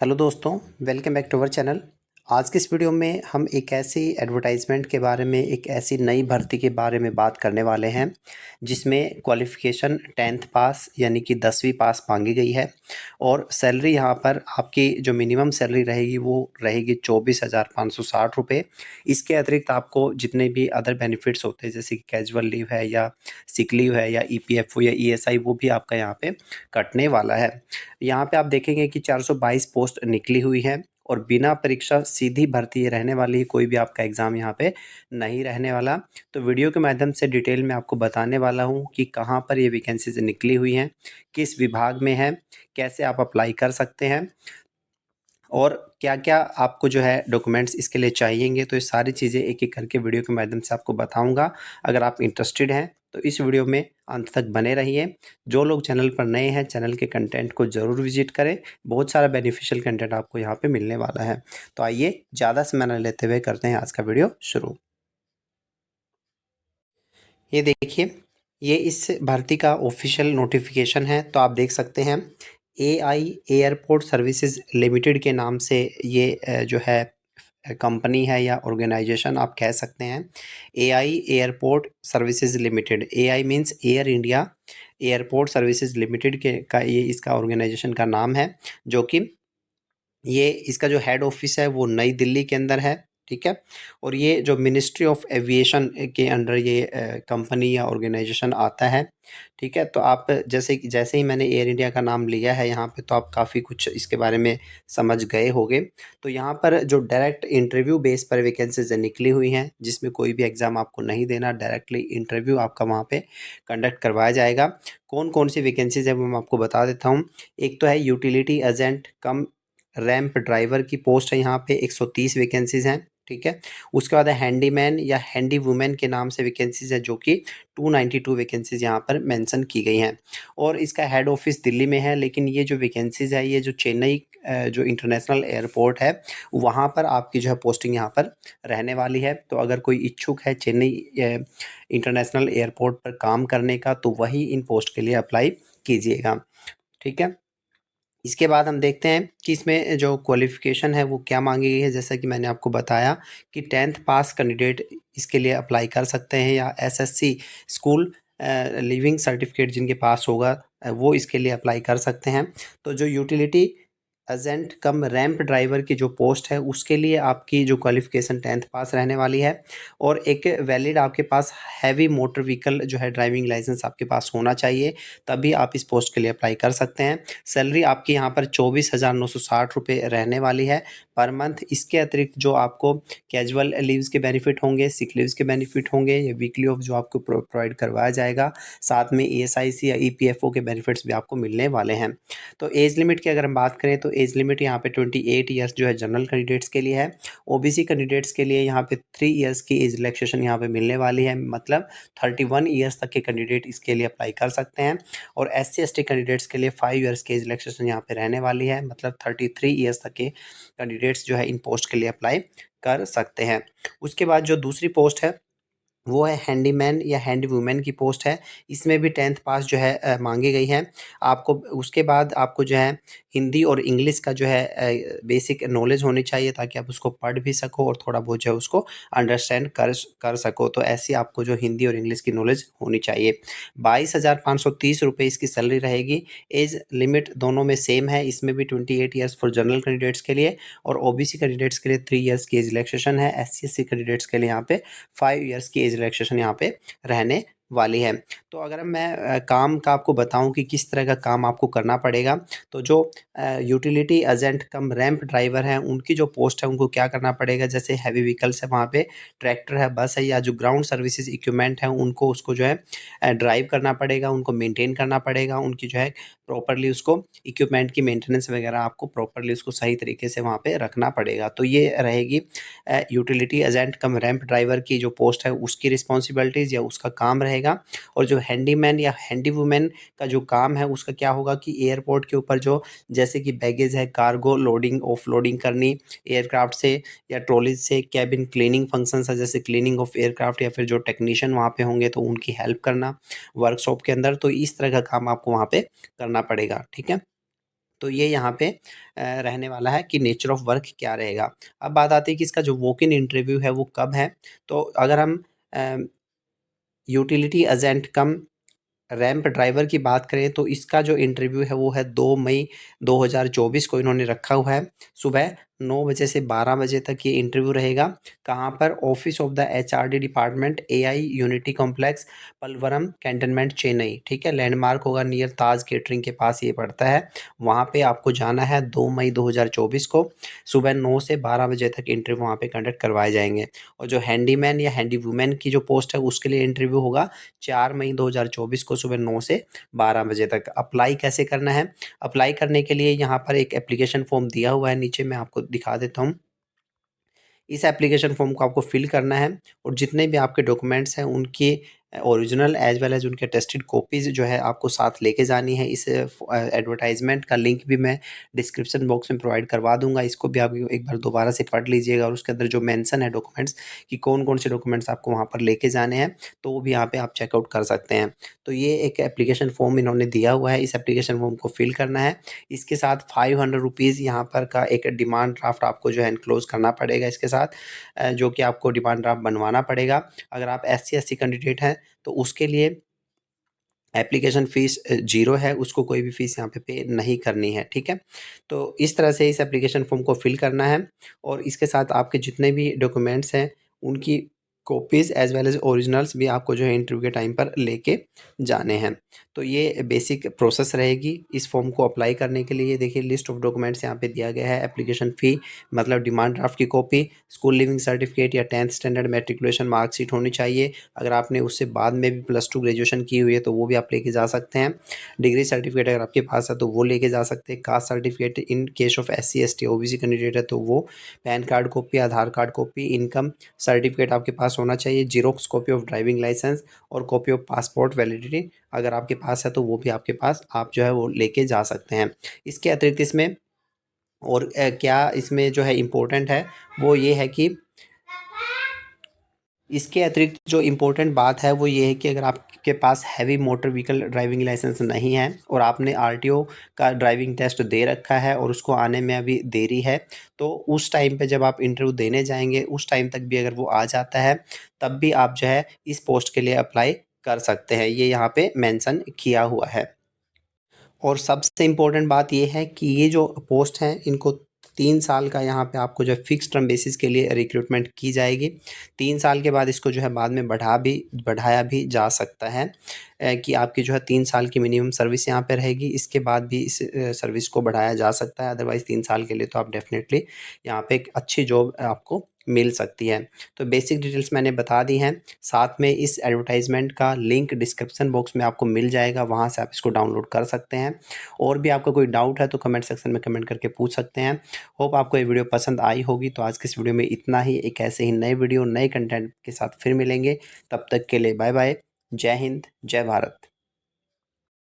Hello दोस्तों, welcome back to our channel. आज की इस वीडियो में हम एक ऐसी एडवर्टाइजमेंट के बारे में, एक ऐसी नई भर्ती के बारे में बात करने वाले हैं जिसमें क्वालिफ़िकेशन 10th पास यानी कि 10वीं पास मांगी गई है और सैलरी यहाँ पर आपकी जो मिनिमम सैलरी रहेगी वो रहेगी 24,560 रुपये। इसके अतिरिक्त आपको जितने भी अदर बेनिफिट्स होते हैं जैसे कि कैजुअल लीव है या सिक लीव है या ईपीएफओ या ईएसआई वो भी आपका यहाँ पे कटने वाला है। यहाँ पे आप देखेंगे कि 422 पोस्ट निकली हुई है और बिना परीक्षा सीधी भर्ती रहने वाली है, कोई भी आपका एग्ज़ाम यहाँ पे नहीं रहने वाला। तो वीडियो के माध्यम से डिटेल में आपको बताने वाला हूँ कि कहाँ पर ये वैकेंसीज निकली हुई हैं, किस विभाग में है, कैसे आप अप्लाई कर सकते हैं और क्या-क्या आपको जो है डॉक्यूमेंट्स इसके लिए चाहिएंगे। तो ये सारी चीज़ें एक-एक करके वीडियो के माध्यम से आपको बताऊँगा। अगर आप इंटरेस्टेड हैं तो इस वीडियो में अंत तक बने रहिए। जो लोग चैनल पर नए हैं, चैनल के कंटेंट को ज़रूर विज़िट करें। बहुत सारा बेनिफिशियल कंटेंट आपको यहाँ पे मिलने वाला है। तो आइए ज़्यादा समय ना लेते हुए करते हैं आज का वीडियो शुरू। ये देखिए, ये इस भर्ती का ऑफिशियल नोटिफिकेशन है। तो आप देख सकते हैं एआई एयरपोर्ट सर्विसेज लिमिटेड के नाम से ये जो है कंपनी है या ऑर्गेनाइजेशन आप कह सकते हैं। AI airport services limited, AI means air India airport services limited के का ये इसका ऑर्गेनाइजेशन का नाम है, जो कि ये इसका जो हेड ऑफिस है वो नई दिल्ली के अंदर है, ठीक है। और ये जो मिनिस्ट्री ऑफ एविएशन के अंडर ये कंपनी या ऑर्गेनाइजेशन आता है, ठीक है। तो आप जैसे ही मैंने एयर इंडिया का नाम लिया है यहाँ पे तो आप काफ़ी कुछ इसके बारे में समझ गए होंगे। तो यहाँ पर जो डायरेक्ट इंटरव्यू बेस पर वैकेंसीज निकली हुई हैं जिसमें कोई भी एग्ज़ाम आपको नहीं देना, डायरेक्टली इंटरव्यू आपका वहाँ पे कंडक्ट करवाया जाएगा। कौन कौन सी वैकेंसीज है वो मैं आपको बता देता हूँ। एक तो है यूटिलिटी एजेंट कम रैंप ड्राइवर की पोस्ट है, यहाँ पे 130 वैकेंसीज हैं, ठीक है। उसके बाद है हैंडीमैन या हैंडी वुमेन के नाम से वैकेंसीज है जो कि 292 वैकेंसीज यहाँ पर मेंशन की गई हैं और इसका हेड ऑफिस दिल्ली में है। लेकिन ये जो वैकेंसीज है ये जो चेन्नई जो इंटरनेशनल एयरपोर्ट है वहाँ पर आपकी जो है पोस्टिंग यहाँ पर रहने वाली है। तो अगर कोई इच्छुक है चेन्नई इंटरनेशनल एयरपोर्ट पर काम करने का तो वही इन पोस्ट के लिए अप्लाई कीजिएगा, ठीक है। इसके बाद हम देखते हैं कि इसमें जो क्वालिफ़िकेशन है वो क्या मांगी गई है। जैसा कि मैंने आपको बताया कि 10th पास कैंडिडेट इसके लिए अप्लाई कर सकते हैं या एसएससी स्कूल लिविंग सर्टिफिकेट जिनके पास होगा वो इसके लिए अप्लाई कर सकते हैं। तो जो यूटिलिटी एजेंट कम रैंप ड्राइवर की जो पोस्ट है उसके लिए आपकी जो क्वालिफ़िकेशन 10th पास रहने वाली है और एक वैलिड आपके पास हैवी मोटर व्हीकल जो है ड्राइविंग लाइसेंस आपके पास होना चाहिए, तभी आप इस पोस्ट के लिए अप्लाई कर सकते हैं। सैलरी आपकी यहाँ पर 24,960 रुपये रहने वाली है पर मंथ। इसके अतिरिक्त जो आपको कैजुअल लीव्स के बेनिफिट होंगे, सिक लीव्स के बेनिफिट होंगे या वीकली ऑफ जो आपको प्रोवाइड करवाया जाएगा, साथ में ईएसआईसी या ईपीएफओ के बेनिफिट्स भी आपको मिलने वाले हैं। तो एज लिमिट की अगर हम बात करें तो एज लिमिट यहाँ पे 28 ईयर्स जो है जनरल कैंडिडेट्स के लिए है। ओबीसी कैंडिडेट्स के लिए यहाँ पे 3 ईयर्स की एज रिलैक्सेशन यहाँ पे मिलने वाली है, मतलब 31 ईयर्स तक के कैंडिडेट इसके लिए अप्लाई कर सकते हैं और एससी एसटी कैंडिडेट्स के लिए 5 ईयर्स की एज रिलैक्सेशन यहाँ पे रहने वाली है, मतलब 33 ईयर्स तक के कैंडिडेट्स जो है इन पोस्ट के लिए अप्लाई कर सकते हैं। उसके बाद जो दूसरी पोस्ट है वो है हैंडीमैन या हैंडी वुमेन की पोस्ट है। इसमें भी 10th पास जो है मांगी गई है। आपको उसके बाद आपको जो है हिंदी और इंग्लिश का जो है बेसिक नॉलेज होनी चाहिए ताकि आप उसको पढ़ भी सको और थोड़ा बहुत जो है उसको अंडरस्टैंड कर सको। तो ऐसी आपको जो हिंदी और इंग्लिश की नॉलेज होनी चाहिए। 22,530 रुपये इसकी सैलरी रहेगी। एज लिमिट दोनों में सेम है, इसमें भी 28 ईयर्स फॉर जनरल कैंडिडेट्स के लिए और ओबीसी कैंडिडेट्स के लिए 3 ईयर्स की एज रिलैक्सेशन है। एससी एसटी कैंडिडेट्स के लिए यहाँ पे 5 ईयर्स की एज रिलैक्सेशन यहाँ पे रहने वाली है। तो अगर मैं काम का आपको बताऊं कि किस तरह का काम आपको करना पड़ेगा, तो जो यूटिलिटी एजेंट कम रैंप ड्राइवर हैं उनकी जो पोस्ट है उनको क्या करना पड़ेगा, जैसे हैवी व्हीकल्स है वहाँ पे ट्रैक्टर है, बस है या जो ग्राउंड सर्विसेज इक्विपमेंट है उनको उसको जो है ड्राइव करना पड़ेगा, उनको मेंटेन करना पड़ेगा, उनकी जो है प्रॉपरली उसको इक्विपमेंट की मेंटेनेंस वगैरह आपको प्रॉपरली उसको सही तरीके से वहाँ पे रखना पड़ेगा। तो ये रहेगी यूटिलिटी एजेंट कम रैंप ड्राइवर की जो पोस्ट है उसकी रिस्पॉन्सिबिलिटीज़ या उसका काम रहेगा। और जो हैंडीमैन या हैंडी वुमेन का जो काम है उसका क्या होगा कि एयरपोर्ट के ऊपर जो जैसे कि बैगेज है, कार्गो लोडिंग ऑफलोडिंग करनी एयरक्राफ्ट से या ट्रॉलीज से, कैबिन क्लीनिंग फंक्शंस है जैसे क्लीनिंग ऑफ एयरक्राफ्ट या फिर जो टेक्नीशियन वहाँ पे होंगे तो उनकी हेल्प करना वर्कशॉप के अंदर। तो इस तरह का काम आपको वहाँ पे करना पड़ेगा, ठीक है। तो ये यहाँ पे रहने वाला है कि नेचर ऑफ वर्क क्या रहेगा। अब बात आती है कि इसका जो वॉक इन इंटरव्यू है वो कब है। तो अगर हम यूटिलिटी एजेंट कम रैंप ड्राइवर की बात करें तो इसका जो इंटरव्यू है वो है 2 मई 2024 को इन्होंने रखा हुआ है। सुबह 9 बजे से 12 बजे तक ये इंटरव्यू रहेगा। कहाँ पर? Office of the HRD department, AI unity complex, Pallavaram cantonment, Chennai. ठीक है, लैंडमार्क होगा नियर ताज केटरिंग के पास ये पड़ता है। वहाँ पे आपको जाना है 2 मई 2024 को। सुबह 9 से 12 बजे तक इंटरव्यू वहाँ पे कंडक्ट करवाए जाएंगे। और जो हैंडीमैन या हैंडी वुमेन की जो पोस्ट है उसके लिए इंटरव्यू होगा 4 मई 2024 को सुबह 9 से 12 बजे तक। अप्लाई कैसे करना है? अप्लाई करने के लिए यहाँ पर एक एप्लीकेशन फॉर्म दिया हुआ है, नीचे मैं आपको दिखा देता हूँ। इस एप्लीकेशन फॉर्म को आपको फिल करना है और जितने भी आपके डॉक्यूमेंट्स हैं उनकी ओरिजिनल एज वेल एज उनके टेस्टेड कॉपीज़ जो है आपको साथ लेके जानी है। इस एडवर्टाइजमेंट का लिंक भी मैं डिस्क्रिप्शन बॉक्स में प्रोवाइड करवा दूंगा, इसको भी आप एक बार दोबारा से पढ़ लीजिएगा। और उसके अंदर जो मेंशन है डॉक्यूमेंट्स कि कौन कौन से डॉक्यूमेंट्स आपको वहाँ पर लेके जाने हैं, तो वो भी यहाँ पे आप चेकआउट कर सकते हैं। तो ये एक एप्लीकेशन फॉर्म इन्होंने दिया हुआ है, इस एप्लीकेशन फॉर्म को फिल करना है। इसके साथ 500 रुपीज़ यहाँ पर का एक डिमांड ड्राफ्ट आपको जो है एनक्लोज करना पड़ेगा इसके साथ, जो कि आपको डिमांड ड्राफ्ट बनवाना पड़ेगा। अगर आप SC/ST कैंडिडेट हैं तो उसके लिए एप्लीकेशन फ़ीस ज़ीरो है, उसको कोई भी फ़ीस यहाँ पे नहीं करनी है, ठीक है? तो इस तरह से इस एप्लीकेशन फ़ॉर्म को फिल करना है और इसके साथ आपके जितने भी डॉक्यूमेंट्स हैं उनकी copies as well as originals भी आपको जो है इंटरव्यू के टाइम पर लेके जाने हैं। तो ये बेसिक प्रोसेस रहेगी इस फॉर्म को अप्लाई करने के लिए। ये देखिए लिस्ट ऑफ डॉक्यूमेंट्स यहाँ पे दिया गया है। एप्लीकेशन फ़ी मतलब डिमांड ड्राफ्ट की कॉपी, स्कूल लिविंग सर्टिफिकेट या 10th स्टैंडर्ड मैट्रिकुलेशन मार्कशीट होनी चाहिए। अगर आपने उससे बाद में भी +2 ग्रेजुएशन की हुई है तो वो भी आप लेके जा सकते हैं। डिग्री सर्टिफिकेट अगर आपके पास है तो वो लेके जा सकते हैं। Caste certificate in case of SC/ST OBC candidate है तो वो, pan card copy, Aadhaar card copy, income certificate आपके पास होना चाहिए, xerox copy of driving licence और कॉपी ऑफ पासपोर्ट वैलिडिटी अगर आपके पास है तो वो भी आपके पास आप जो है वो लेके जा सकते हैं। इसके अतिरिक्त इसमें और क्या इसमें जो है इम्पोर्टेंट है वो ये है कि इसके अतिरिक्त जो इम्पोर्टेंट बात है वो ये है कि अगर आपके पास heavy motor vehicle driving licence नहीं है और आपने RTO का ड्राइविंग टेस्ट दे रखा है और उसको आने में अभी देरी है, तो उस टाइम पे जब आप इंटरव्यू देने जाएंगे उस टाइम तक भी अगर वो आ जाता है तब भी आप जो है इस पोस्ट के लिए अप्लाई कर सकते हैं। ये यहाँ पे मेंशन किया हुआ है। और सबसे इम्पोर्टेंट बात ये है कि ये जो पोस्ट हैं इनको 3 साल का यहाँ पे आपको जो है फिक्स टर्म बेसिस के लिए रिक्रूटमेंट की जाएगी। 3 साल के बाद इसको जो है बाद में बढ़ाया भी जा सकता है, कि आपकी जो है 3 साल की मिनिमम सर्विस यहाँ पे रहेगी। इसके बाद भी इस सर्विस को बढ़ाया जा सकता है। अदरवाइज़ 3 साल के लिए तो आप डेफ़िनेटली यहाँ पे एक अच्छी जॉब आपको मिल सकती है। तो बेसिक डिटेल्स मैंने बता दी हैं। साथ में इस एडवर्टाइजमेंट का लिंक डिस्क्रिप्शन बॉक्स में आपको मिल जाएगा, वहाँ से आप इसको डाउनलोड कर सकते हैं। और भी आपका कोई डाउट है तो कमेंट सेक्शन में कमेंट करके पूछ सकते हैं। होप आपको ये वीडियो पसंद आई होगी। तो आज के इस वीडियो में इतना ही। एक ऐसे ही नए वीडियो नए कंटेंट के साथ फिर मिलेंगे। तब तक के लिए बाय बाय। जय हिंद, जय भारत।